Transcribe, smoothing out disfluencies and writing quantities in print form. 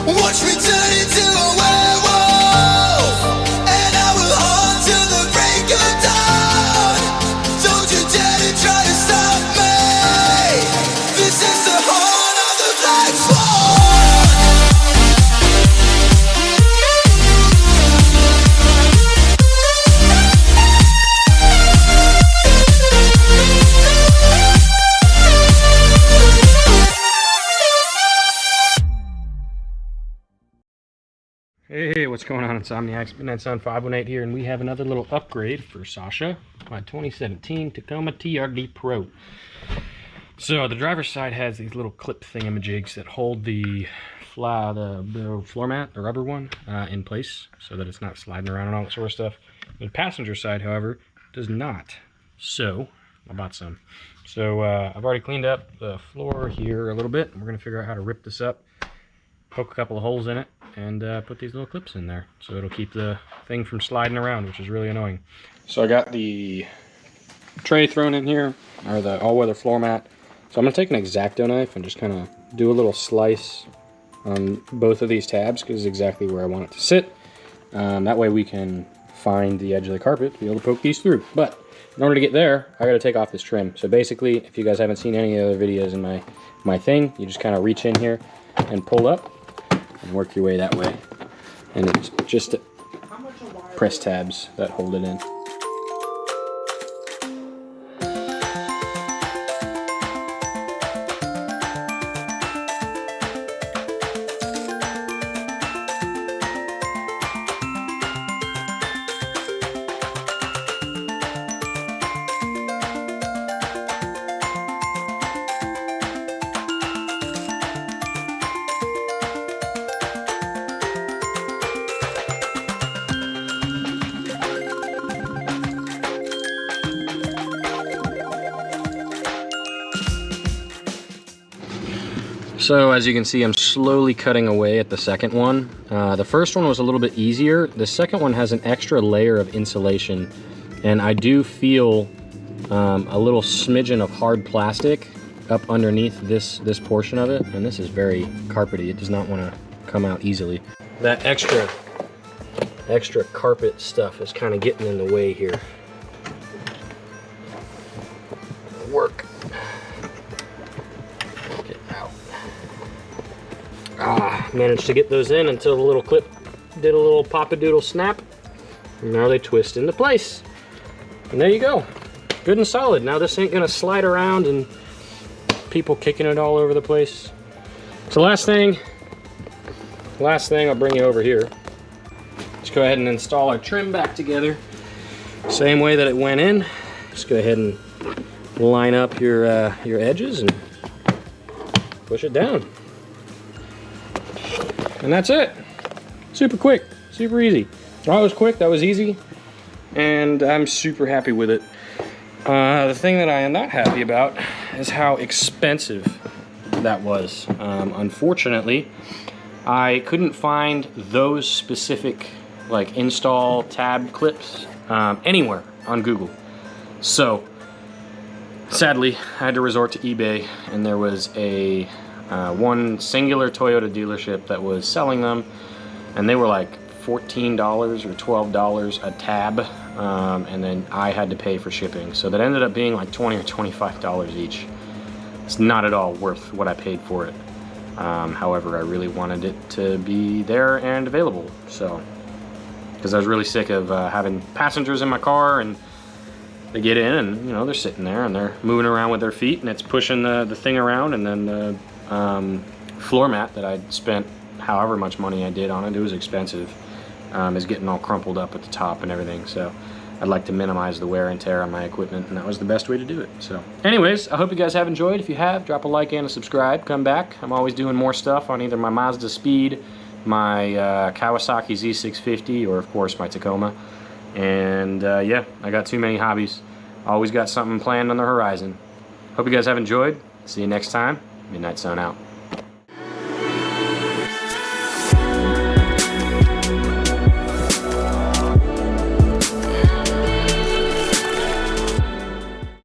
Watch me turn into a werewolf, and I will hunt till the break of dawn. Don't you dare to try to stop me. This is the horn of the Black Swan. Hey, what's going on? Insomniacs, Midnight Sun 518 here, and we have another little upgrade for Sasha, my 2017 Tacoma TRD Pro. So the driver's side has these little clip thingamajigs that hold the floor mat, the rubber one, in place so that it's not sliding around and all that sort of stuff. The passenger side, however, does not. So I bought some. So I've already cleaned up the floor here a little bit, and we're going to figure out how to rip this up, poke a couple of holes in it, and put these little clips in there so it'll keep the thing from sliding around, which is really annoying. So I got the tray thrown in here, or the all-weather floor mat. So I'm going to take an X-Acto knife and just kind of do a little slice on both of these tabs, because it's exactly where I want it to sit. That way we can find the edge of the carpet to be able to poke these through. But in order to get there, I got to take off this trim. So basically, if you guys haven't seen any other videos in my thing, you just kind of reach in here and pull up and work your way that way, and it's just press tabs that hold it in. So as you can see, I'm slowly cutting away at the second one. The first one was a little bit easier. The second one has an extra layer of insulation, and I do feel a little smidgen of hard plastic up underneath this portion of it, and this is very carpety. It does not want to come out easily. That extra carpet stuff is kind of getting in the way here. Work. Managed to get those in until the little clip did a little pop-a-doodle snap. And now they twist into place. And there you go. Good and solid. Now this ain't gonna slide around and people kicking it all over the place. So last thing I'll bring you over here. Let's go ahead and install our trim back together. Same way that it went in. Just go ahead and line up your edges and push it down. And that's it. Super quick, super easy. That was quick, that was easy, and I'm super happy with it. The thing that I am not happy about is how expensive that was. Unfortunately, I couldn't find those specific like install tab clips anywhere on Google. So sadly, I had to resort to eBay, and there was a one singular Toyota dealership that was selling them, and they were like $14 or $12 a tab, and then I had to pay for shipping, so that ended up being like $20 or $25 each. It's not at all worth what I paid for it. However, I really wanted it to be there and available, so because I was really sick of having passengers in my car, and they get in and they're sitting there and they're moving around with their feet, and it's pushing the thing around, and then the floor mat that I'd spent however much money I did on it, it was expensive, is getting all crumpled up at the top and everything. So I'd like to minimize the wear and tear on my equipment, and that was the best way to do it. So anyways, I hope you guys have enjoyed. If you have, drop a like and a subscribe. Come back. I'm always doing more stuff on either my Mazda Speed, my Kawasaki Z650, or of course my Tacoma. And yeah, I got too many hobbies. Always got something planned on the horizon. Hope you guys have enjoyed. See you next time. Midnight Sun out.